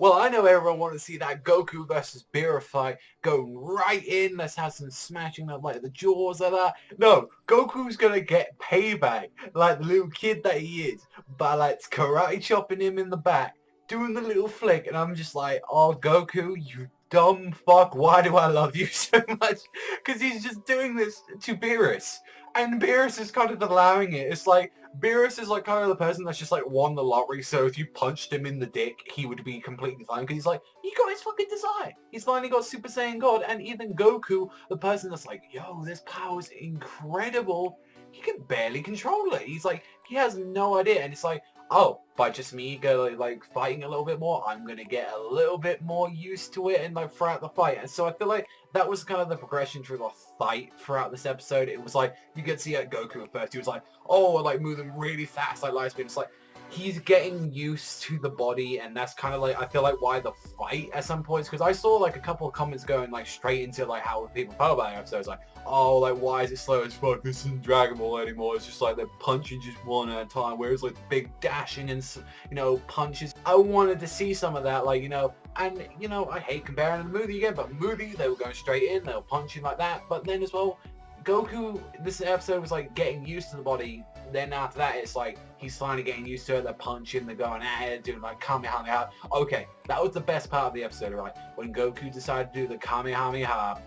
well, I know everyone wants to see that Goku versus Beerus fight going right in. Let's have some smashing of like the jaws of that. No, Goku's gonna get payback like the little kid that he is by like karate chopping him in the back, doing the little flick, and I'm just like, oh, Goku, you dumb fuck, why do I love you so much? Because he's just doing this to Beerus, and Beerus is kind of allowing it. It's like, Beerus is like kind of the person that's just like won the lottery, so if you punched him in the dick, he would be completely fine, because he's like, he got his fucking desire. He's finally got Super Saiyan God, and even Goku, the person that's like, yo, this power's incredible, he can barely control it. He's like, he has no idea, and it's like, oh, by just me like fighting a little bit more, I'm gonna get a little bit more used to it and like throughout the fight. And so I feel like that was kind of the progression through the fight throughout this episode. It was like, you could see Goku at first, he was like, oh, like moving really fast, like light speed. It's like, he's getting used to the body, and that's kind of like, I feel like why the fight at some points, because I saw like a couple of comments going like straight into like how people felt about the episodes, like, oh, like why is it slow as fuck, this isn't Dragon Ball anymore, it's just like they're punching just one at a time, whereas like big dashing and, you know, punches. I wanted to see some of that, like, you know, and, you know, I hate comparing to the movie again, but movie, they were going straight in, they were punching like that, but then as well, Goku, this episode was like getting used to the body. Then after that, it's like he's finally getting used to it. They're punching, they're going at it, doing like Kamehameha. Okay, that was the best part of the episode, right? When Goku decided to do the Kamehameha,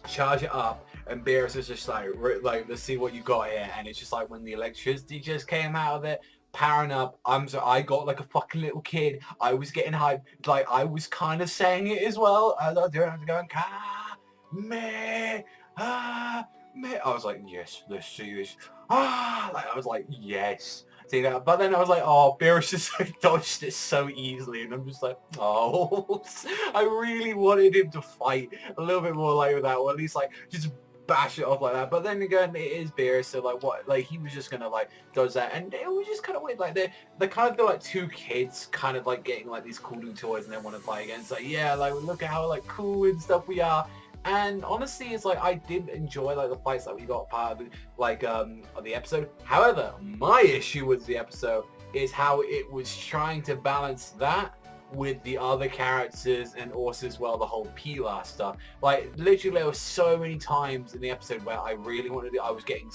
charge it up, and Beerus is just like, let's see what you got here. And it's just like when the electricity just came out of it, powering up. I got like a fucking little kid. I was getting hyped. Like I was kind of saying it as well as I was doing. I was going Kamehameha. I was like, yes, let's see this. Like I was like, yes. See that? But then I was like, oh, Beerus just like dodged it so easily, and I'm just like, oh, I really wanted him to fight a little bit more like that, or at least like just bash it off like that. But then again, it is Beerus, so like what, like he was just gonna like dodge that, and it was just kind of weird. Like they kind of feel like two kids kind of like getting like these cool new toys, and they want to play again. It's like, yeah, like look at how like cool and stuff we are. And honestly, it's like I did enjoy like the fights that we got part of like of the episode. However, my issue with the episode is how it was trying to balance that with the other characters, and also as well the whole Pilar stuff. Like literally there were so many times in the episode where I really wanted to, I was getting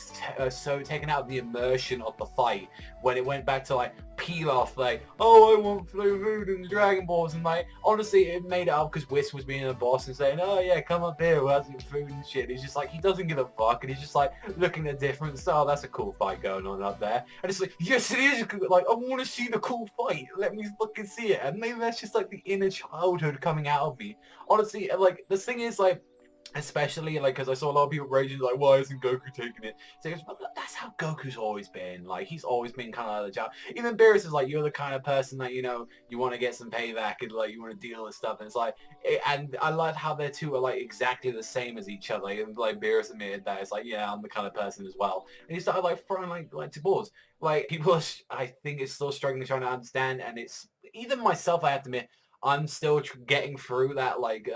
so taken out of the immersion of the fight when it went back to like Pilar, like, oh, I want food and Dragon Balls, and like honestly it made it up because Whis was being a boss and saying, oh yeah, come up here, we'll have some food and shit. He's just like, he doesn't give a fuck, and he's just like looking at different stuff. That's a cool fight going on up there, and it's like, yes it is, like I want to see the cool fight, let me fucking see it. And maybe that's just like the inner childhood coming out of me, honestly. Like the thing is, like, especially like because I saw a lot of people raging like, why isn't Goku taking it? So that's how Goku's always been. Like he's always been kind of like the child. Even Beerus is like, you're the kind of person that, you know, you want to get some payback and like you want to deal with stuff, and it's like and I love how their two are like exactly the same as each other. And like Beerus admitted that it's like, yeah, I'm the kind of person as well, and he started like throwing like to balls. Like people are, I think, is still struggling trying to understand, and it's even myself, I have to admit, I'm still getting through that like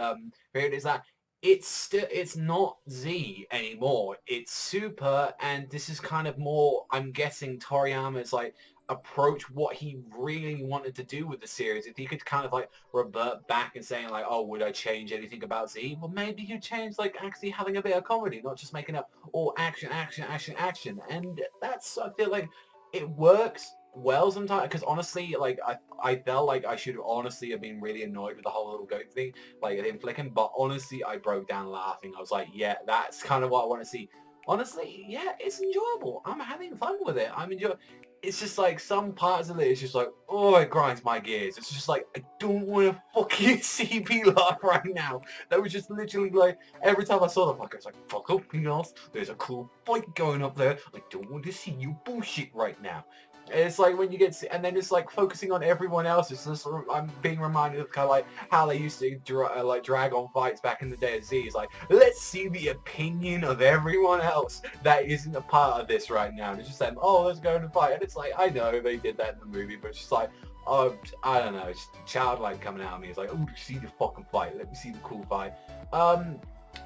period. Is that it's not Z anymore, it's Super, and this is kind of more, I'm guessing, Toriyama's like approach, what he really wanted to do with the series. If he could kind of like revert back and saying like, oh, would I change anything about Z? Well, maybe he'd change like actually having a bit of comedy, not just making up all action, and that's, I feel like it works well sometimes, because honestly, like I felt like I should honestly have been really annoyed with the whole little goat thing, like him flicking, but honestly I broke down laughing. I was like, yeah, that's kind of what I want to see. Honestly, yeah, it's enjoyable. I'm having fun with it. I'm enjoying. It's just like some parts of it, it's just like, oh, it grinds my gears. It's just like, I don't want to fucking see Pilar right now. That was just literally like, every time I saw the fuck, I was like, fuck up, Pilar. There's a cool fight going up there. I don't want to see you bullshit right now. It's like when you get to, and then it's like focusing on everyone else. It's just, I'm being reminded of kind of like how they used to drag on fights back in the day of Z. It's like, let's see the opinion of everyone else that isn't a part of this right now. And it's just saying, oh, let's go and fight. And it's like, I know they did that in the movie, but it's just like, oh, I don't know, it's childlike coming out of me. It's like, oh, see the fucking fight. Let me see the cool fight.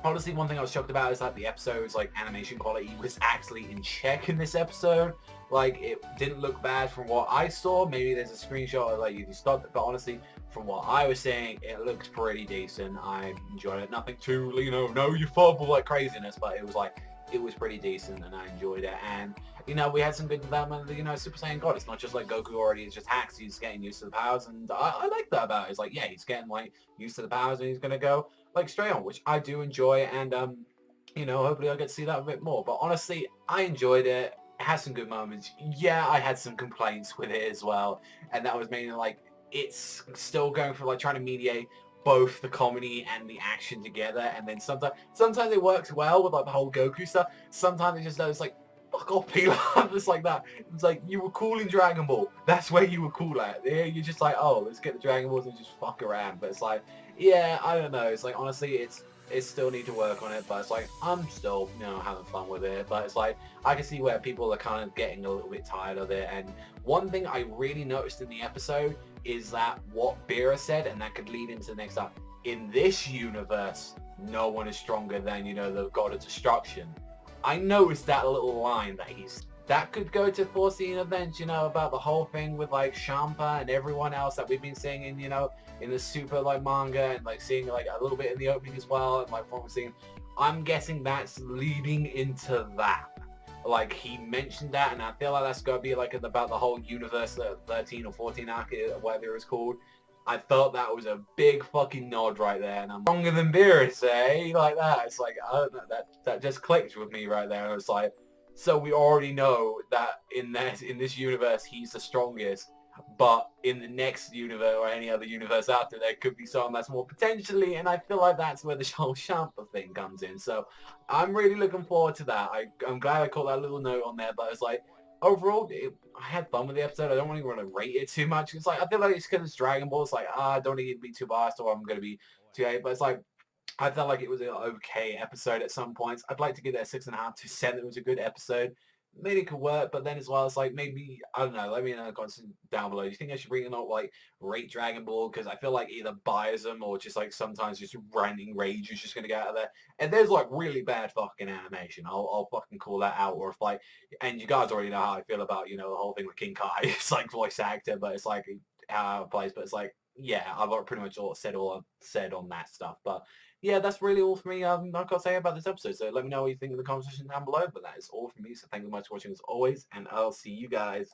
Honestly, one thing I was shocked about is that the episode's like animation quality was actually in check in this episode. Like, it didn't look bad from what I saw. Maybe there's a screenshot of like you can stop it, but honestly, from what I was saying, it looked pretty decent. I enjoyed it. Nothing too, you know, no you fumble like craziness, but it was like, it was pretty decent and I enjoyed it. And, you know, we had some good development of, you know, Super Saiyan God. It's not just like Goku already is just hacks, he's getting used to the powers, and I like that about it. It's like, yeah, he's getting like used to the powers and he's gonna go like straight on, which I do enjoy, and you know, hopefully I'll get to see that a bit more. But honestly, I enjoyed it. It has some good moments. Yeah, I had some complaints with it as well, and that was mainly like it's still going for like trying to mediate both the comedy and the action together, and then sometimes it works well with like the whole Goku stuff. Sometimes it just does like fuck off, peel up. It's like that. It's like you were cool in Dragon Ball. That's where you were cool at. Yeah, you're just like, oh, let's get the Dragon Balls and just fuck around. But it's like, yeah, I don't know. It's like honestly, it's still need to work on it, but it's like I'm still, you know, having fun with it. But it's like I can see where people are kind of getting a little bit tired of it. And one thing I really noticed in the episode is that what Beerus said, and that could lead into the next up. In this universe, no one is stronger than, you know, the God of Destruction. I noticed that little line that could go to foreseen events, you know, about the whole thing with like Champa and everyone else that we've been seeing in, you know, in the Super like manga, and like seeing like a little bit in the opening as well, and like from what we're seeing, I'm guessing that's leading into that. Like he mentioned that, and I feel like that's gonna be like about the whole universe 13 or 14 arc, whatever it was called. I felt that was a big fucking nod right there, and I'm stronger than Beerus, eh? Like that. It's like, I don't know, that just clicked with me right there. And it's like, so we already know that in this universe he's the strongest, but in the next universe or any other universe after, there could be someone that's more potentially, and I feel like that's where the whole Champa thing comes in. So I'm really looking forward to that. I'm glad I caught that little note on there, but it's like, overall, I had fun with the episode. I don't really want to rate it too much. It's like, I feel like it's because it's Dragon Ball. It's like, I don't need to be too biased or I'm going to be too hate. But it's like, I felt like it was an okay episode at some points. I'd like to give it a 6.5 to 7. It was a good episode. Maybe it could work, but then as well, it's like maybe, I don't know, let me know in the comments down below. Do you think I should bring it up, like, rate Dragon Ball? Because I feel like either biasm or just, like, sometimes just ranting rage is just going to get out of there. And there's, like, really bad fucking animation. I'll fucking call that out. Or if, like, and you guys already know how I feel about, you know, the whole thing with King Kai. It's, like, voice actor, but it's, like, how it plays. But it's, like, yeah, I've pretty much all said on that stuff. But yeah, that's really all for me. I've got to say about this episode. So let me know what you think in the comment section down below. But that is all from me. So thank you so much for watching as always, and I'll see you guys